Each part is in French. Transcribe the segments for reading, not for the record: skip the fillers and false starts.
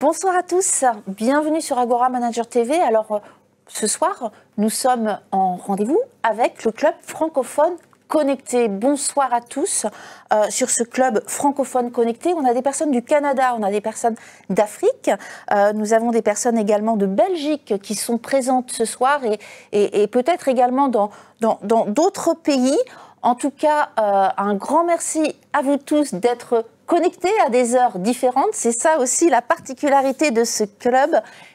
Bonsoir à tous, bienvenue sur Agora Manager TV. Alors ce soir, nous sommes en rendez-vous avec le club francophone connecté. Bonsoir à tous. Sur ce club francophone connecté, on a des personnes du Canada, on a des personnes d'Afrique, nous avons des personnes également de Belgique qui sont présentes ce soir et peut-être également dans d'autres pays. En tout cas, un grand merci à vous tous d'être connectés à des heures différentes. C'est ça aussi la particularité de ce club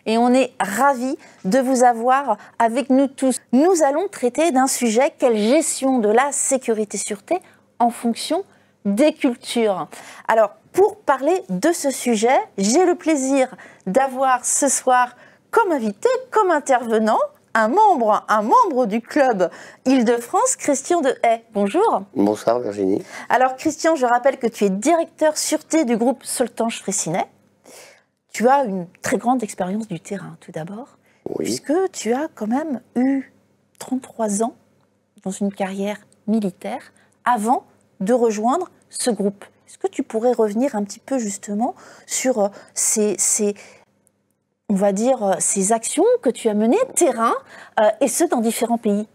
et on est ravis de vous avoir avec nous tous. Nous allons traiter d'un sujet, quelle gestion de la sécurité-sûreté en fonction des cultures. Alors, pour parler de ce sujet, j'ai le plaisir d'avoir ce soir comme invité, comme intervenant, un membre du club Île-de-France, Christian Dehaye. Bonjour. Bonsoir Virginie. Alors Christian, je rappelle que tu es directeur sûreté du groupe Soltanche Fraissinet. Tu as une très grande expérience du terrain tout d'abord, Oui. puisque tu as quand même eu 33 ans dans une carrière militaire avant de rejoindre ce groupe. Est-ce que tu pourrais revenir un petit peu justement sur on va dire, ces actions que tu as menées terrain, et ce, dans différents pays?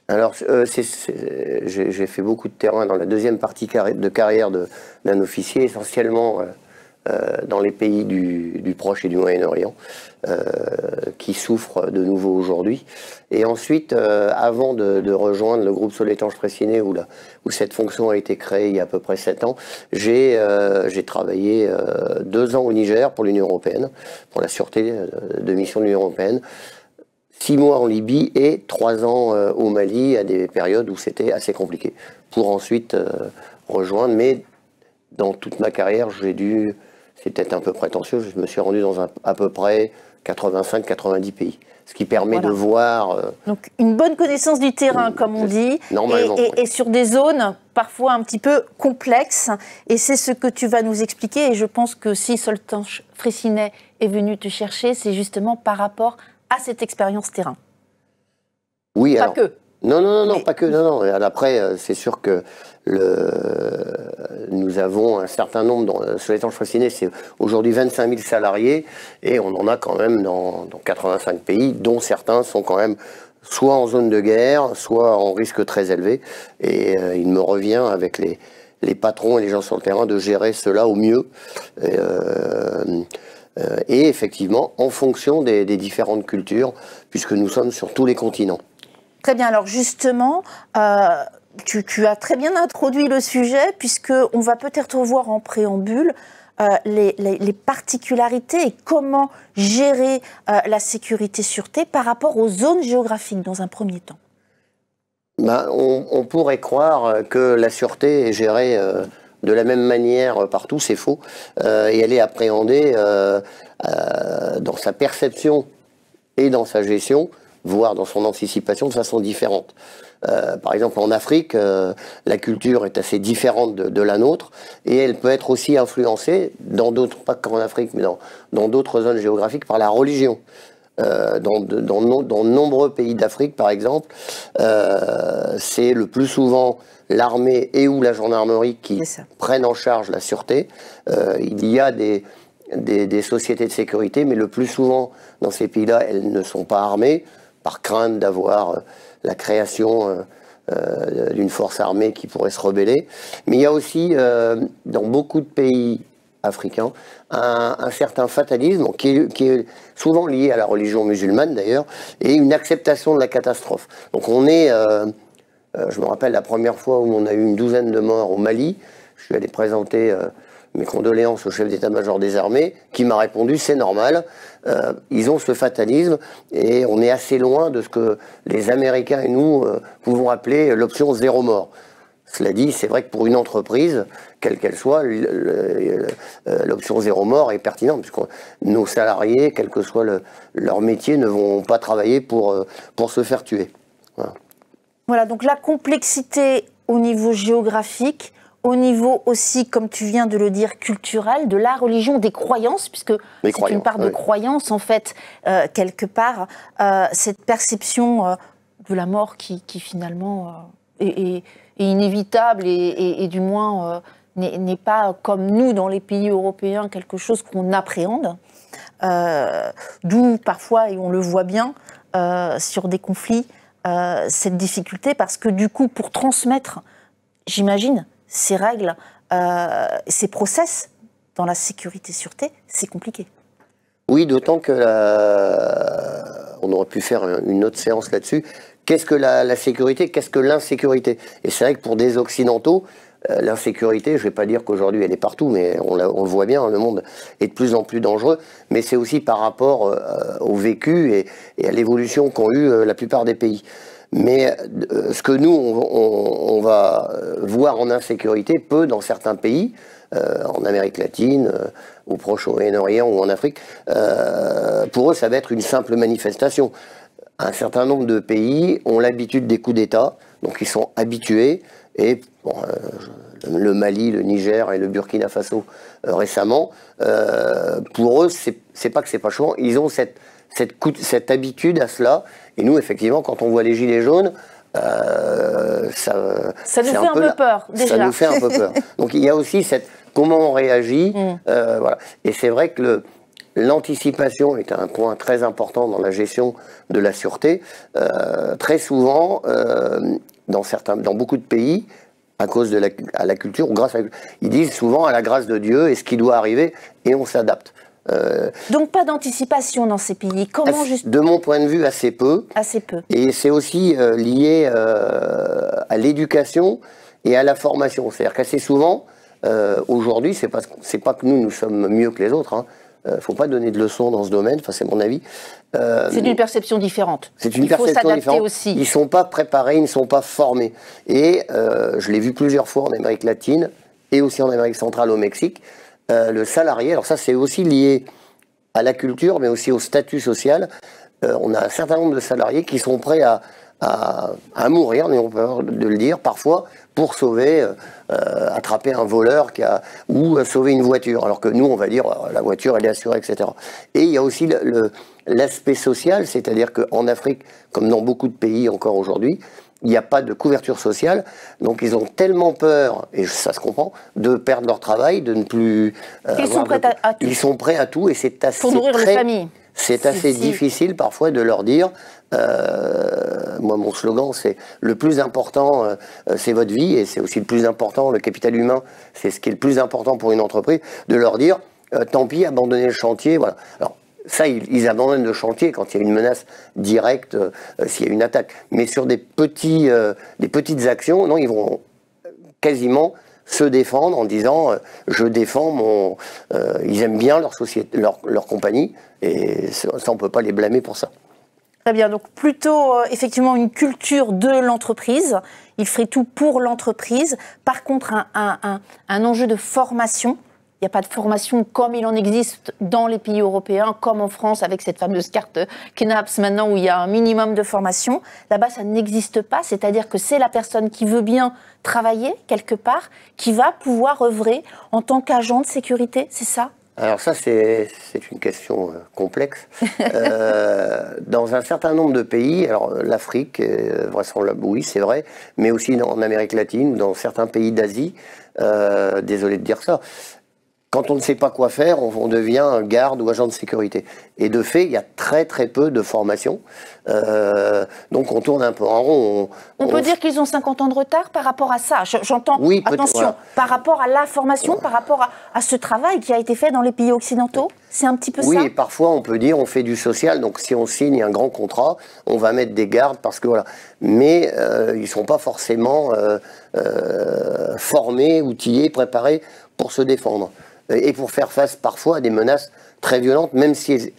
Alors, j'ai fait beaucoup de terrain dans la deuxième partie de carrière d'un officier, essentiellement dans les pays du Proche et du Moyen-Orient, qui souffrent de nouveau aujourd'hui. Et ensuite, avant de rejoindre le groupe Soltanche Fraissinet, où cette fonction a été créée il y a à peu près 7 ans, j'ai travaillé 2 ans au Niger pour l'Union européenne, pour la sûreté de mission de l'Union européenne, 6 mois en Libye et 3 ans au Mali, à des périodes où c'était assez compliqué, pour ensuite rejoindre. Mais dans toute ma carrière, c'est peut-être un peu prétentieux, je me suis rendu dans à peu près 85-90 pays. Ce qui permet de voir... Donc une bonne connaissance du terrain, comme on dit, normalement, et sur des zones parfois un petit peu complexes. Et c'est ce que tu vas nous expliquer. Et je pense que si Soltanche Fraissinet est venu te chercher, c'est justement par rapport à cette expérience terrain. Oui, pas alors, que. Non, pas que. Non. Après, c'est sûr que nous avons un certain nombre, sur les Soltanche Fraissinet, c'est aujourd'hui 25 000 salariés, et on en a quand même dans 85 pays, dont certains sont quand même soit en zone de guerre, soit en risque très élevé. Et il me revient avec les patrons et les gens sur le terrain de gérer cela au mieux. Et effectivement, en fonction des différentes cultures, puisque nous sommes sur tous les continents. Très bien, alors justement, tu as très bien introduit le sujet, puisqu'on va peut-être revoir en préambule les particularités et comment gérer la sécurité-sûreté par rapport aux zones géographiques dans un premier temps. On pourrait croire que la sûreté est gérée de la même manière partout, c'est faux. Et elle est appréhendée dans sa perception et dans sa gestion, voire dans son anticipation de façon différente. Par exemple, en Afrique, la culture est assez différente de la nôtre, et elle peut être aussi influencée, dans d'autres, pas qu'en Afrique, mais dans d'autres zones géographiques, par la religion. Dans de nombreux pays d'Afrique, par exemple, c'est le plus souvent l'armée et ou la gendarmerie qui prennent en charge la sûreté. Il y a des sociétés de sécurité, mais le plus souvent, dans ces pays-là, elles ne sont pas armées, par crainte d'avoir la création d'une force armée qui pourrait se rebeller. Mais il y a aussi, dans beaucoup de pays africains, un certain fatalisme qui est souvent lié à la religion musulmane d'ailleurs, et une acceptation de la catastrophe. Donc on est, je me rappelle la première fois où on a eu une 12aine de morts au Mali, je suis allé présenter mes condoléances au chef d'état-major des armées, qui m'a répondu c'est normal, ils ont ce fatalisme et on est assez loin de ce que les Américains et nous pouvons appeler l'option zéro mort. Cela dit, c'est vrai que pour une entreprise, quelle qu'elle soit, l'option zéro mort est pertinente, puisque nos salariés, quel que soit leur métier, ne vont pas travailler pour se faire tuer. Voilà, donc la complexité au niveau géographique, au niveau aussi, comme tu viens de le dire, culturel, de la religion, des croyances, puisque c'est une part de croyance, en fait, quelque part, cette perception de la mort qui finalement est inévitable et du moins n'est pas, comme nous, dans les pays européens, quelque chose qu'on appréhende. D'où parfois, et on le voit bien, sur des conflits, cette difficulté, parce que du coup, pour transmettre, j'imagine, ces règles, ces process dans la sécurité-sûreté, c'est compliqué. Oui, d'autant que on aurait pu faire une autre séance là-dessus. Qu'est-ce que la sécurité? Qu'est-ce que l'insécurité? Et c'est vrai que pour des Occidentaux, l'insécurité, je ne vais pas dire qu'aujourd'hui elle est partout, mais on le voit bien, le monde est de plus en plus dangereux, mais c'est aussi par rapport au vécu et à l'évolution qu'ont eu la plupart des pays. Mais ce que nous, on va voir en insécurité peut, dans certains pays, en Amérique latine, au Proche-Orient ou en Afrique, pour eux, ça va être une simple manifestation. Un certain nombre de pays ont l'habitude des coups d'État, donc ils sont habitués, et bon, le Mali, le Niger et le Burkina Faso récemment, pour eux, c'est pas que c'est pas chaud, ils ont cette habitude à cela, et nous, effectivement, quand on voit les gilets jaunes, ça nous fait un peu peur, déjà. Ça nous fait un peu peur. Donc il y a aussi comment on réagit, voilà. Et c'est vrai que l'anticipation est un point très important dans la gestion de la sûreté. Très souvent, dans beaucoup de pays, à cause de la culture, ou grâce à ils disent souvent à la grâce de Dieu et ce qui doit arriver, et on s'adapte. Donc pas d'anticipation dans ces pays. Comment de mon point de vue, assez peu. Assez peu. Et c'est aussi lié à l'éducation et à la formation. C'est-à-dire qu'assez souvent, aujourd'hui, c'est pas que nous sommes mieux que les autres. Hein. Faut pas donner de leçons dans ce domaine. Enfin, c'est mon avis. C'est une perception différente. C'est une perception différente. Aussi. Ils sont pas préparés, ils ne sont pas formés. Et je l'ai vu plusieurs fois en Amérique latine et aussi en Amérique centrale, au Mexique. Le salarié, alors ça c'est aussi lié à la culture, mais aussi au statut social. On a un certain nombre de salariés qui sont prêts à mourir, n'ayons peur de le dire, parfois, pour sauver, attraper un voleur ou sauver une voiture. Alors que nous, on va dire, la voiture, elle est assurée, etc. Et il y a aussi l'aspect social, c'est-à-dire qu'en Afrique, comme dans beaucoup de pays encore aujourd'hui, il n'y a pas de couverture sociale, donc ils ont tellement peur, et ça se comprend, de perdre leur travail, de ne plus... Ils sont prêts à tout. Ils sont prêts à tout, et c'est assez... Pour nourrir les familles. C'est assez difficile parfois de leur dire, moi mon slogan c'est le plus important c'est votre vie, et c'est aussi le plus important, le capital humain, c'est ce qui est le plus important pour une entreprise, de leur dire, tant pis, abandonnez le chantier, voilà. Alors, ça, ils abandonnent le chantier quand il y a une menace directe, s'il y a une attaque. Mais sur des petites actions, non, ils vont quasiment se défendre en disant je défends ils aiment bien leur société, leur compagnie, et ça, on ne peut pas les blâmer pour ça. Très bien, donc plutôt effectivement une culture de l'entreprise. Il ferait tout pour l'entreprise. Par contre, un enjeu de formation. Il n'y a pas de formation comme il en existe dans les pays européens, comme en France, avec cette fameuse carte KNAPS maintenant, où il y a un minimum de formation. Là-bas, ça n'existe pas, c'est-à-dire que c'est la personne qui veut bien travailler quelque part, qui va pouvoir œuvrer en tant qu'agent de sécurité, c'est ça? Alors ça, c'est une question complexe. Dans un certain nombre de pays, alors l'Afrique, oui, c'est vrai, mais aussi en Amérique latine, dans certains pays d'Asie, désolé de dire ça, quand on ne sait pas quoi faire, on devient garde ou agent de sécurité. Et de fait, il y a très très peu de formation. Donc on tourne un peu en rond. On peut dire qu'ils ont 50 ans de retard par rapport à ça. J'entends, oui, attention, voilà. Par rapport à la formation, par rapport à ce travail qui a été fait dans les pays occidentaux. C'est un petit peu ça. Oui, et parfois on peut dire on fait du social. Donc si on signe un grand contrat, on va mettre des gardes parce que voilà. Mais ils ne sont pas forcément formés, outillés, préparés pour se défendre. Et pour faire face parfois à des menaces très violentes, même si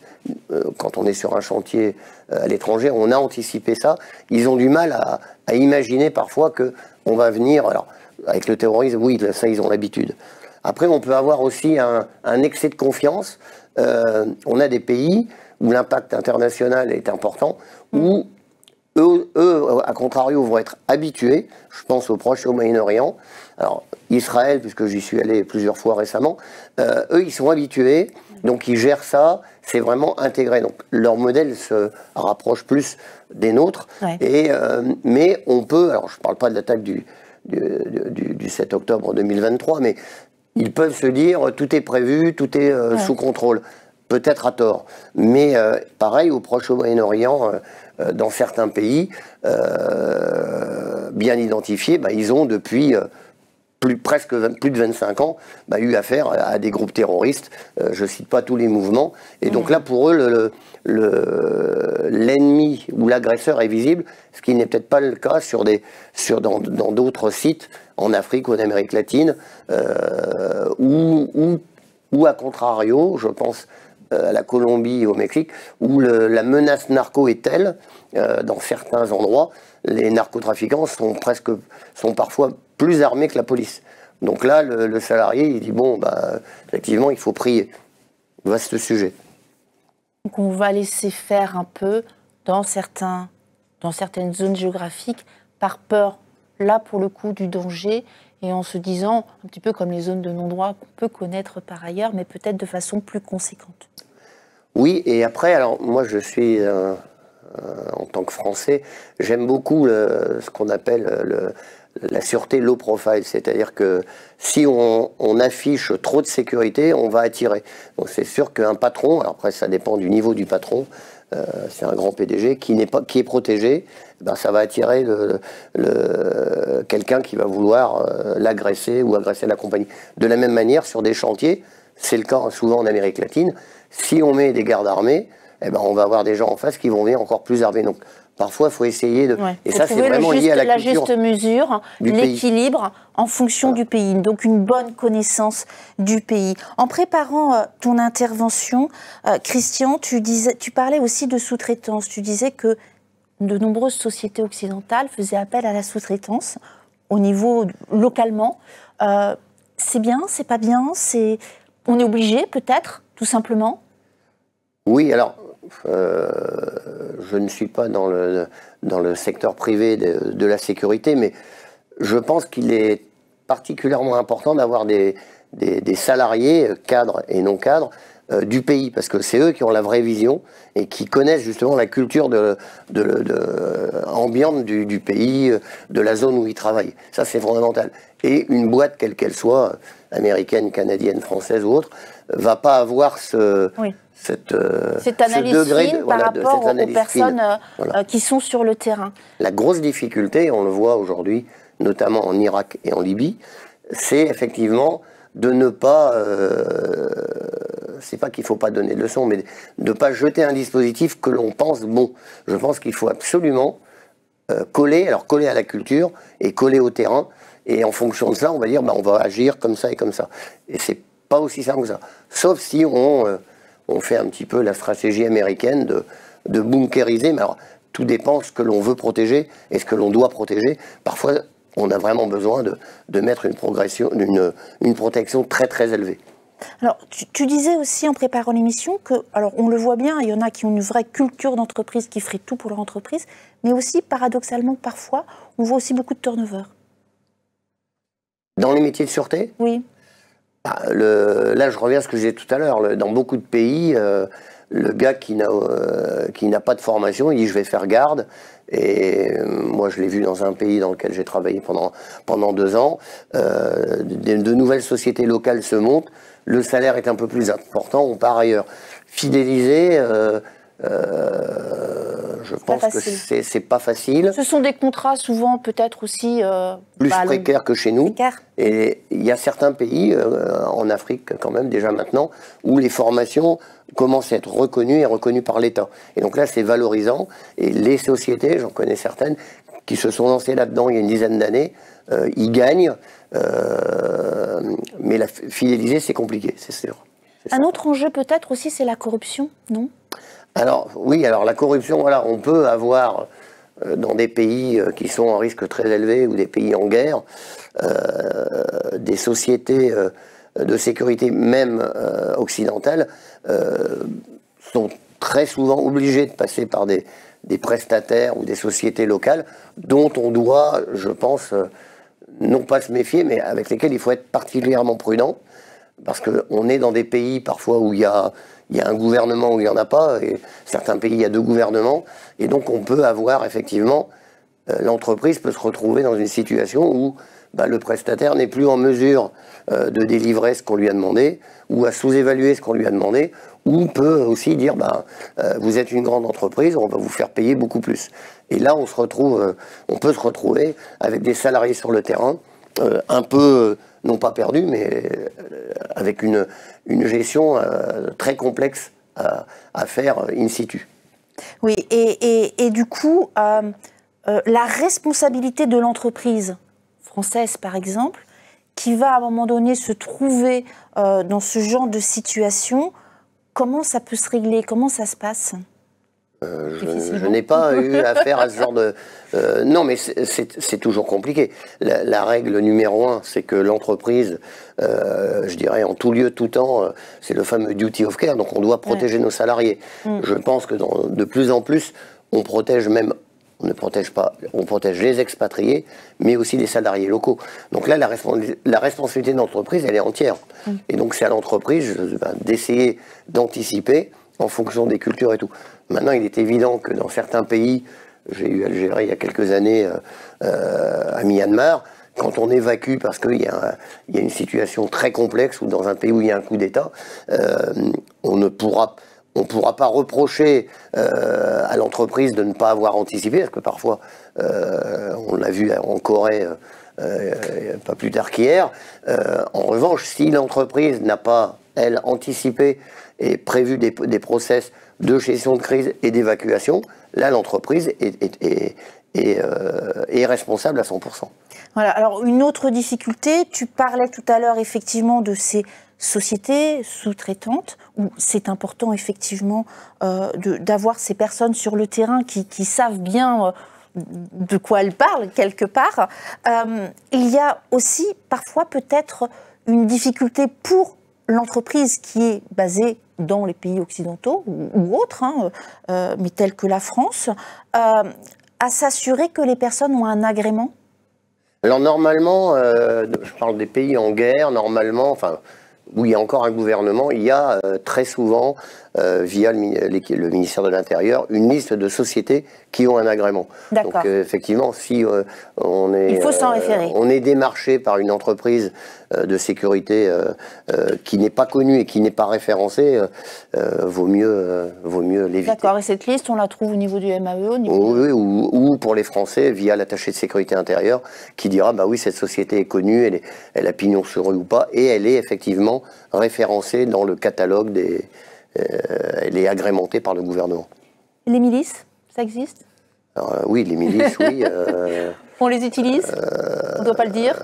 quand on est sur un chantier à l'étranger, on a anticipé ça. Ils ont du mal à imaginer parfois qu'on va venir. Alors, avec le terrorisme, oui, ça, ils ont l'habitude. Après, on peut avoir aussi un excès de confiance. On a des pays où l'impact international est important, où eux, à contrario, vont être habitués. Je pense au Proche et au Moyen-Orient. Alors, Israël, puisque j'y suis allé plusieurs fois récemment, eux, ils sont habitués, donc ils gèrent ça, c'est vraiment intégré. Donc, leur modèle se rapproche plus des nôtres. Ouais. Mais on peut, alors je ne parle pas de l'attaque du 7 octobre 2023, mais ils peuvent se dire, tout est prévu, tout est sous contrôle. peut-être à tort. Mais pareil, au Proche Moyen-Orient, dans certains pays bien identifiés, ils ont depuis presque plus de 25 ans eu affaire à des groupes terroristes. Je ne cite pas tous les mouvements. Et donc là, pour eux, l'ennemi ou l'agresseur est visible, ce qui n'est peut-être pas le cas dans d'autres sites en Afrique ou en Amérique latine, ou à contrario, je pense à la Colombie et au Mexique, où la menace narco est telle, dans certains endroits, les narcotrafiquants sont parfois plus armés que la police. Donc là, le salarié, il dit, bon, effectivement, il faut prier. Vaste sujet. Donc on va laisser faire un peu dans certaines zones géographiques, par peur, là, pour le coup, du danger, et en se disant, un petit peu comme les zones de non-droit qu'on peut connaître par ailleurs, mais peut-être de façon plus conséquente. Oui, et après, alors moi je suis, en tant que Français, j'aime beaucoup ce qu'on appelle la sûreté low profile, c'est-à-dire que si on affiche trop de sécurité, on va attirer. Donc c'est sûr qu'un patron, alors après ça dépend du niveau du patron, c'est un grand PDG qui est protégé, ça va attirer quelqu'un qui va vouloir l'agresser ou agresser la compagnie. De la même manière, sur des chantiers, c'est le cas souvent en Amérique latine, si on met des gardes armés, on va avoir des gens en face qui vont venir encore plus armés. Donc parfois, il faut essayer de... Ouais, et ça, c'est vraiment lié à la culture. La juste mesure, l'équilibre en fonction du pays. Donc une bonne connaissance du pays. En préparant ton intervention, Christian, tu parlais aussi de sous-traitance. Tu disais que de nombreuses sociétés occidentales faisaient appel à la sous-traitance au niveau localement. C'est bien, c'est pas bien, on est obligé peut-être, tout simplement? Oui, alors, je ne suis pas dans le secteur privé de la sécurité, mais je pense qu'il est particulièrement important d'avoir des salariés, cadres et non cadres, du pays, parce que c'est eux qui ont la vraie vision et qui connaissent justement la culture ambiante du pays, de la zone où ils travaillent. Ça, c'est fondamental. Et une boîte, quelle qu'elle soit, américaine, canadienne, française ou autre, va pas avoir cette analyse degré fine par rapport aux personnes qui sont sur le terrain. La grosse difficulté, on le voit aujourd'hui, notamment en Irak et en Libye, c'est effectivement de ne pas, c'est pas qu'il ne faut pas donner de leçons, mais de ne pas jeter un dispositif que l'on pense bon. Je pense qu'il faut absolument coller à la culture et coller au terrain, et en fonction de ça, on va dire, on va agir comme ça et comme ça. Et c'est pas aussi simple que ça. Sauf si on fait un petit peu la stratégie américaine de bunkériser, mais alors tout dépend ce que l'on veut protéger et ce que l'on doit protéger. Parfois, on a vraiment besoin de mettre une protection très très élevée. Alors, tu disais aussi en préparant l'émission que, alors on le voit bien, il y en a qui ont une vraie culture d'entreprise, qui feraient tout pour leur entreprise, mais aussi, paradoxalement, parfois, on voit aussi beaucoup de turnover. Dans les métiers de sûreté ? Oui. Là, je reviens à ce que je disais tout à l'heure. Dans beaucoup de pays, le gars qui n'a pas de formation, il dit « je vais faire garde ». Et moi, je l'ai vu dans un pays dans lequel j'ai travaillé pendant 2 ans. De nouvelles sociétés locales se montent. Le salaire est un peu plus important. On part ailleurs. Fidéliser, je pense que c'est pas facile. Ce sont des contrats souvent peut-être aussi... plus précaires que chez nous. Précaire. Et il y a certains pays, en Afrique quand même déjà maintenant, où les formations commencent à être reconnues et reconnues par l'État. Et donc là, c'est valorisant. Et les sociétés, j'en connais certaines, qui se sont lancées là-dedans il y a une dizaine d'années, ils gagnent. Mais fidéliser, c'est compliqué, c'est sûr. Un autre enjeu peut-être aussi, c'est la corruption, non ? Alors oui, la corruption, voilà, on peut avoir dans des pays qui sont en risque très élevé ou des pays en guerre, des sociétés de sécurité même occidentales sont très souvent obligées de passer par des prestataires ou des sociétés locales dont on doit, je pense, non pas se méfier, mais avec lesquels il faut être particulièrement prudent, parce qu'on est dans des pays parfois où il y a un gouvernement où il n'y en a pas, et certains pays, il y a 2 gouvernements, et donc on peut avoir effectivement l'entreprise peut se retrouver dans une situation où le prestataire n'est plus en mesure de délivrer ce qu'on lui a demandé, ou à sous-évaluer ce qu'on lui a demandé, ou peut aussi dire vous êtes une grande entreprise, on va vous faire payer beaucoup plus. Et là, on peut se retrouver avec des salariés sur le terrain, un peu, non pas perdus, mais avec une gestion très complexe à faire in situ. Oui, et du coup, la responsabilité de l'entreprise française, par exemple, qui va à un moment donné se trouver dans ce genre de situation, comment ça peut se régler? Comment ça se passe? Je n'ai pas eu affaire à ce genre de... non, mais c'est toujours compliqué. La règle numéro 1, c'est que l'entreprise, je dirais en tout lieu, tout temps, c'est le fameux duty of care, donc on doit protéger nos salariés. Je pense que de plus en plus, on protège même... On ne protège pas, on protège les expatriés, mais aussi les salariés locaux. Donc là, la responsabilité de l'entreprise, elle est entière. Et donc c'est à l'entreprise d'essayer d'anticiper en fonction des cultures et tout. Maintenant, il est évident que dans certains pays, j'ai eu à gérer il y a quelques années à Myanmar, quand on évacue parce qu'il y a une situation très complexe ou dans un pays où il y a un coup d'État, on ne pourra pas reprocher à l'entreprise de ne pas avoir anticipé, parce que parfois, on l'a vu en Corée, pas plus tard qu'hier. En revanche, si l'entreprise n'a pas, elle, anticipé et prévu des process de gestion de crise et d'évacuation, là, l'entreprise est responsable à 100%. Voilà. Alors, une autre difficulté, tu parlais tout à l'heure effectivement de ces sociétés sous-traitantes, où c'est important effectivement d'avoir ces personnes sur le terrain qui savent bien de quoi elles parlent quelque part. Il y a aussi parfois peut-être une difficulté pour l'entreprise qui est basée dans les pays occidentaux ou autres, mais tels que la France, à s'assurer que les personnes ont un agrément. Alors normalement, je parle des pays en guerre, normalement, où il y a encore un gouvernement, il y a très souvent, via le ministère de l'Intérieur, une liste de sociétés qui ont un agrément. Donc effectivement, si on est démarché par une entreprise de sécurité qui n'est pas connue et qui n'est pas référencée, vaut mieux l'éviter. D'accord, et cette liste, on la trouve au niveau du MAE Oui, ou pour les Français, via l'attaché de sécurité intérieure, qui dira, oui, cette société est connue, elle a pignon sur rue ou pas, et elle est effectivement référencée dans le catalogue elle est agrémentée par le gouvernement. Les milices, ça existe? Alors, oui, les milices, oui. On les utilise? On ne doit pas le dire?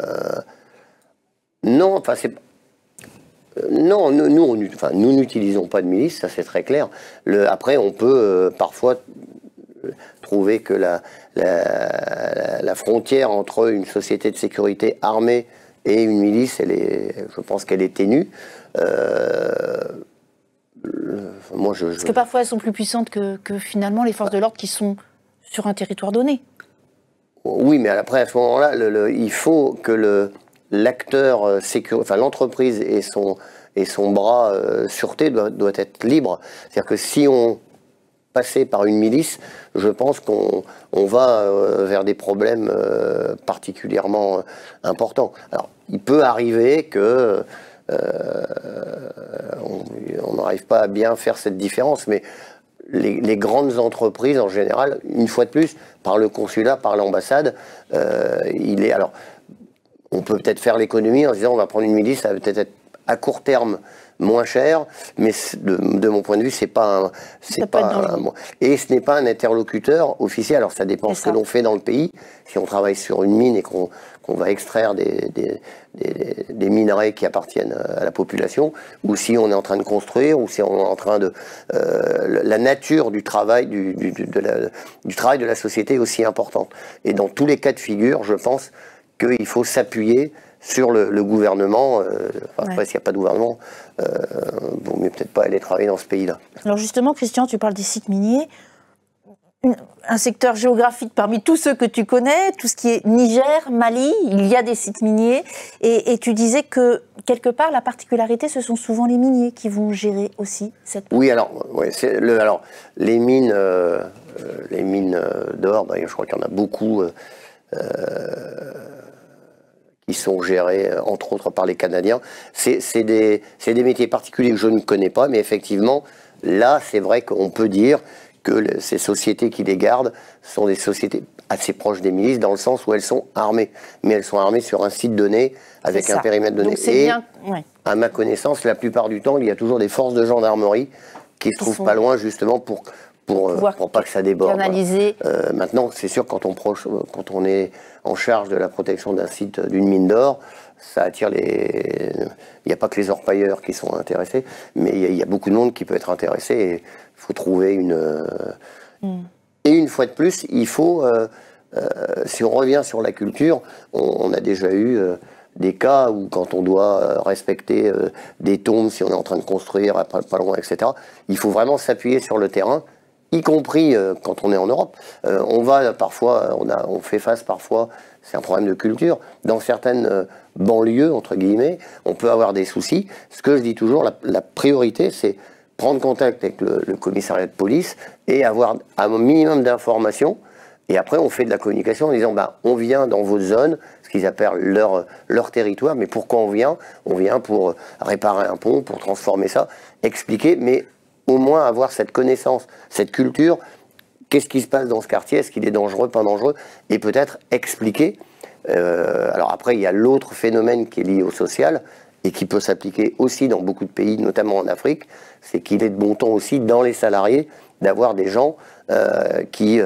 Non, non, nous n'utilisons pas de milice, ça c'est très clair. Après, on peut parfois trouver que la frontière entre une société de sécurité armée et une milice, je pense qu'elle est ténue. Parce que parfois elles sont plus puissantes que finalement les forces de l'ordre qui sont sur un territoire donné. Oui, mais après, à ce moment-là, il faut que l'acteur l'entreprise et son bras sûreté doit être libre. C'est-à-dire que si on passait par une milice, je pense qu'on va vers des problèmes particulièrement importants. Alors, il peut arriver que on n'arrive pas à bien faire cette différence, mais les grandes entreprises, en général, une fois de plus, par le consulat, par l'ambassade, alors, on peut peut-être faire l'économie en se disant on va prendre une milice, ça va peut-être être à court terme moins cher, mais de mon point de vue, c'est pas et ce n'est pas un interlocuteur officiel. Alors ça dépend ce que l'on fait dans le pays. Si on travaille sur une mine et qu'on va extraire des minerais qui appartiennent à la population, ou si on est en train de construire, ou si on est en train de la nature du travail du travail de la société est aussi importante. Et dans tous les cas de figure, je pense qu'il faut s'appuyer sur le gouvernement. Après, s'il n'y a pas de gouvernement, vaut mieux peut-être pas aller travailler dans ce pays-là. Alors justement, Christian, tu parles des sites miniers. Un secteur géographique parmi tous ceux que tu connais, tout ce qui est Niger, Mali, il y a des sites miniers. Et tu disais que, quelque part, la particularité, ce sont souvent les miniers qui vont gérer aussi cette... Oui, alors les mines... les mines d'or, je crois qu'il y en a beaucoup qui sont gérés, entre autres, par les Canadiens. C'est des métiers particuliers que je ne connais pas, mais effectivement, là, c'est vrai qu'on peut dire que ces sociétés qui les gardent sont des sociétés assez proches des milices, dans le sens où elles sont armées. Mais elles sont armées sur un site donné, avec un périmètre donné. Donc c'est bien, ouais. À ma connaissance, la plupart du temps, il y a toujours des forces de gendarmerie qui se trouvent pas loin, justement, pour pas que ça déborde. Maintenant, c'est sûr, quand on est en charge de la protection d'un site, d'une mine d'or, ça attire les... Il n'y a pas que les orpailleurs qui sont intéressés, mais il y a beaucoup de monde qui peut être intéressé, et il faut trouver une... Et une fois de plus, il faut... si on revient sur la culture, on a déjà eu... des cas où, quand on doit respecter des tombes, si on est en train de construire, pas loin, etc., il faut vraiment s'appuyer sur le terrain, y compris quand on est en Europe. On va parfois, on fait face parfois, c'est un problème de culture, dans certaines banlieues, entre guillemets, on peut avoir des soucis. Ce que je dis toujours, la priorité, c'est prendre contact avec le commissariat de police et avoir un minimum d'informations. Et après, on fait de la communication en disant, on vient dans votre zone, ce qu'ils appellent leur territoire, mais pourquoi on vient? On vient pour réparer un pont, pour transformer ça, expliquer, mais au moins avoir cette connaissance, cette culture, qu'est-ce qui se passe dans ce quartier, est-ce qu'il est dangereux, pas dangereux, et peut-être expliquer. Alors après, il y a l'autre phénomène qui est lié au social, et qui peut s'appliquer aussi dans beaucoup de pays, notamment en Afrique, c'est qu'il est de bon ton aussi dans les salariés d'avoir des gens qui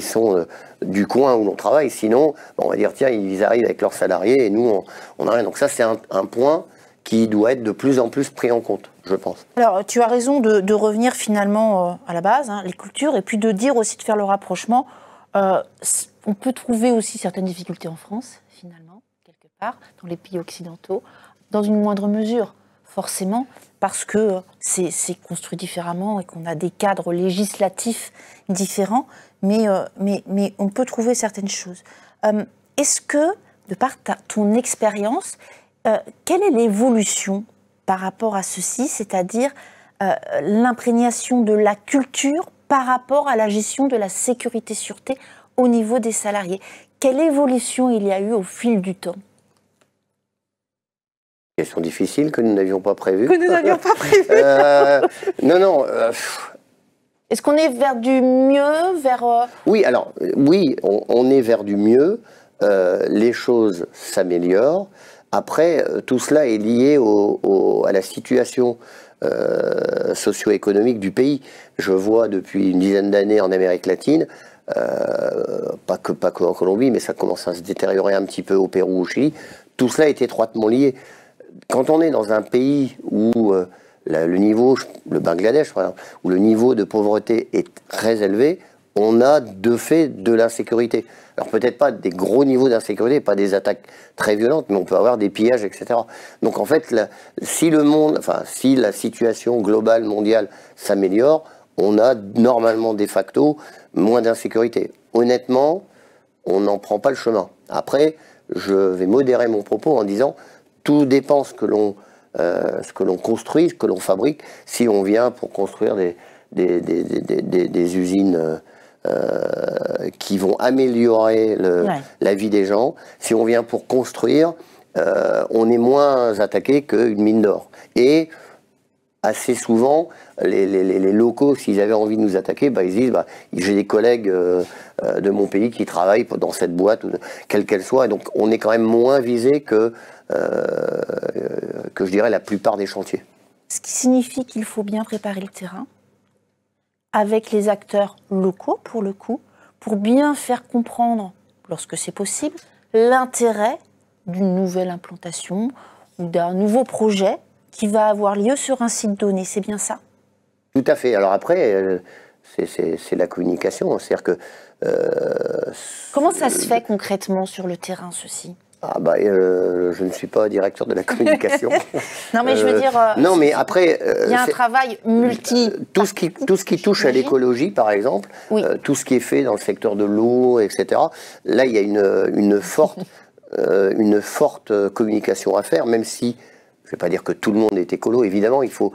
sont du coin où l'on travaille. Sinon, on va dire, tiens, ils arrivent avec leurs salariés et nous, on n'a rien. Donc ça, c'est un point qui doit être de plus en plus pris en compte, je pense. Alors, tu as raison de revenir finalement à la base, les cultures, et puis de dire aussi, de faire le rapprochement. On peut trouver aussi certaines difficultés en France, finalement, quelque part, dans les pays occidentaux, dans une moindre mesure, forcément, parce que c'est construit différemment et qu'on a des cadres législatifs différents, mais on peut trouver certaines choses. Est-ce que, de par ton expérience, quelle est l'évolution par rapport à ceci, c'est-à-dire l'imprégnation de la culture par rapport à la gestion de la sécurité-sûreté au niveau des salariés? Quelle évolution il y a eu au fil du temps? Question difficile que nous n'avions pas prévue. Que nous n'avions pas prévue. Non. Est-ce qu'on est vers du mieux, vers... Oui, alors, oui, on est vers du mieux. Les choses s'améliorent. Après, tout cela est lié à la situation socio-économique du pays. Je vois depuis une dizaine d'années en Amérique latine, pas que en Colombie, mais ça commence à se détériorer un petit peu au Pérou, au Chili. Tout cela est étroitement lié. Quand on est dans un pays où le niveau, le Bangladesh par exemple, où le niveau de pauvreté est très élevé, on a de fait de l'insécurité. Alors peut-être pas des gros niveaux d'insécurité, pas des attaques très violentes, mais on peut avoir des pillages, etc. Donc en fait, si la situation globale mondiale s'améliore, on a normalement de facto moins d'insécurité. Honnêtement, on n'en prend pas le chemin. Après, je vais modérer mon propos en disant tout dépend ce que l'on construit, ce que l'on fabrique. Si on vient pour construire des usines qui vont améliorer la vie des gens, si on vient pour construire, on est moins attaqué qu'une mine d'or. Et assez souvent, les locaux, s'ils avaient envie de nous attaquer, ils se disent j'ai des collègues de mon pays qui travaillent dans cette boîte, quelle qu'elle soit, et donc on est quand même moins visé que je dirais la plupart des chantiers. Ce qui signifie qu'il faut bien préparer le terrain avec les acteurs locaux, pour le coup, pour bien faire comprendre, lorsque c'est possible, l'intérêt d'une nouvelle implantation ou d'un nouveau projet qui va avoir lieu sur un site donné. C'est bien ça? Tout à fait. Alors après, c'est la communication. C'est-à-dire que... Comment ça se fait concrètement sur le terrain, ceci? Je ne suis pas directeur de la communication. Non, mais je veux dire... non, mais après... il y a un travail multi... Tout ce qui touche à l'écologie, par exemple, oui. Tout ce qui est fait dans le secteur de l'eau, etc., là, il y a une forte communication à faire, même si... Je vais pas dire que tout le monde est écolo. Évidemment, il faut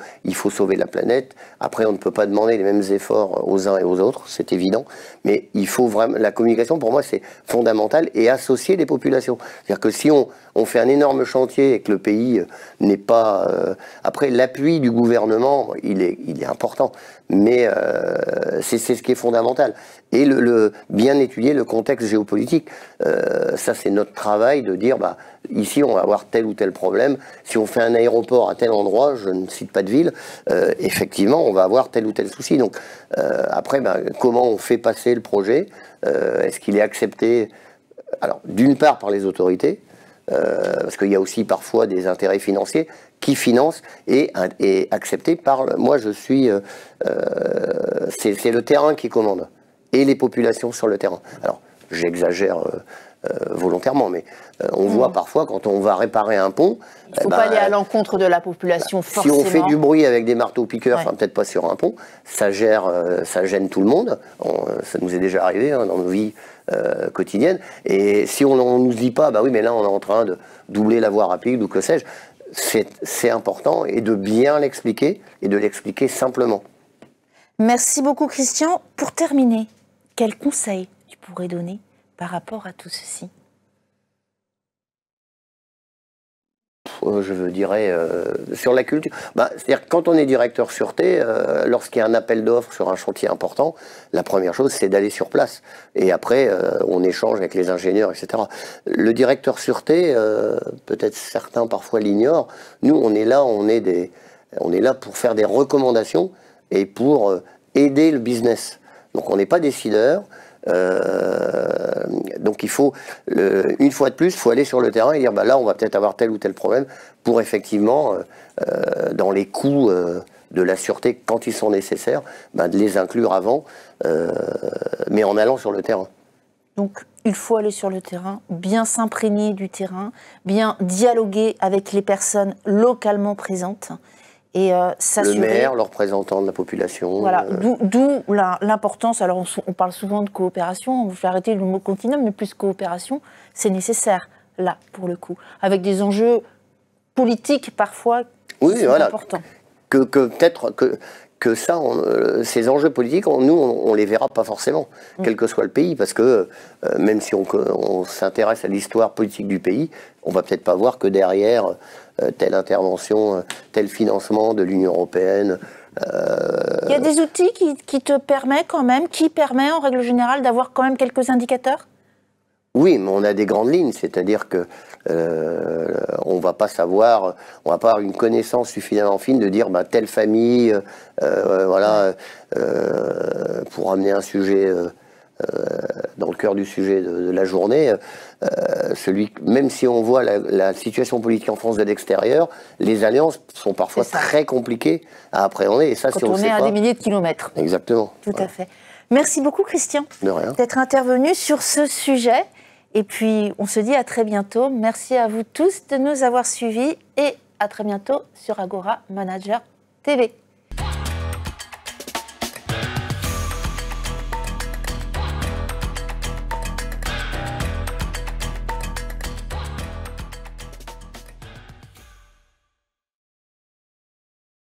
sauver la planète. Après, on ne peut pas demander les mêmes efforts aux uns et aux autres, c'est évident. Mais il faut vraiment... La communication, pour moi, c'est fondamental et associer les populations. C'est-à-dire que si on fait un énorme chantier et que le pays n'est pas... Après, l'appui du gouvernement, il est important. Mais c'est ce qui est fondamental. Et bien étudier le contexte géopolitique. Ça, c'est notre travail de dire, bah, ici, on va avoir tel ou tel problème. Si on fait un aéroport à tel endroit, je ne cite pas de ville, effectivement, on va avoir tel ou tel souci. Donc, après, bah, comment on fait passer le projet? Est-ce qu'il est accepté? Alors, d'une part, par les autorités, parce qu'il y a aussi parfois des intérêts financiers qui financent et acceptés par... Moi, je suis... c'est le terrain qui commande et les populations sur le terrain. Alors, j'exagère volontairement, mais on voit parfois quand on va réparer un pont... Il ne faut pas aller à l'encontre de la population, forcément. Si on fait du bruit avec des marteaux-piqueurs, enfin peut-être pas sur un pont, ça gêne tout le monde. Ça nous est déjà arrivé dans nos vies quotidiennes. Et si on ne nous dit pas, bah oui, mais là on est en train de doubler la voie rapide ou que sais-je, c'est important et de bien l'expliquer et de l'expliquer simplement. Merci beaucoup Christian. Pour terminer, quels conseils tu pourrais donner par rapport à tout ceci? Je dirais, sur la culture, bah, c'est-à-dire que quand on est directeur sûreté, lorsqu'il y a un appel d'offres sur un chantier important, la première chose c'est d'aller sur place. Et après, on échange avec les ingénieurs, etc. Le directeur sûreté, peut-être certains parfois l'ignorent, nous on est là pour faire des recommandations et pour aider le business. Donc on n'est pas décideur. Donc il faut, une fois de plus, il faut aller sur le terrain et dire bah là on va peut-être avoir tel ou tel problème pour effectivement, dans les coûts de la sûreté quand ils sont nécessaires, bah, de les inclure avant, mais en allant sur le terrain. Donc il faut aller sur le terrain, bien s'imprégner du terrain, bien dialoguer avec les personnes localement présentes. Et s'assurer... Le maire, le représentant de la population. Voilà, d'où l'importance, alors on parle souvent de coopération, je vais arrêter le mot continuum, mais plus coopération, c'est nécessaire, là, pour le coup, avec des enjeux politiques parfois qui sont importants. Peut-être que ça, ces enjeux politiques, nous, on les verra pas forcément, quel que soit le pays, parce que même si on s'intéresse à l'histoire politique du pays, on va peut-être pas voir que derrière telle intervention, tel financement de l'Union européenne. Il y a des outils qui te permettent quand même, qui permet en règle générale d'avoir quand même quelques indicateurs? Oui, mais on a des grandes lignes, c'est-à-dire que on va pas savoir, on va pas avoir une connaissance suffisamment fine de dire bah, telle famille, voilà, pour amener un sujet dans le cœur du sujet de la journée, même si on voit la situation politique en France de l'extérieur, les alliances sont parfois très compliquées à appréhender. Et ça, quand on est à des milliers de kilomètres. Exactement. Tout à fait. Merci beaucoup Christian d'être intervenu sur ce sujet. Et puis, on se dit à très bientôt. Merci à vous tous de nous avoir suivis et à très bientôt sur Agora Manager TV.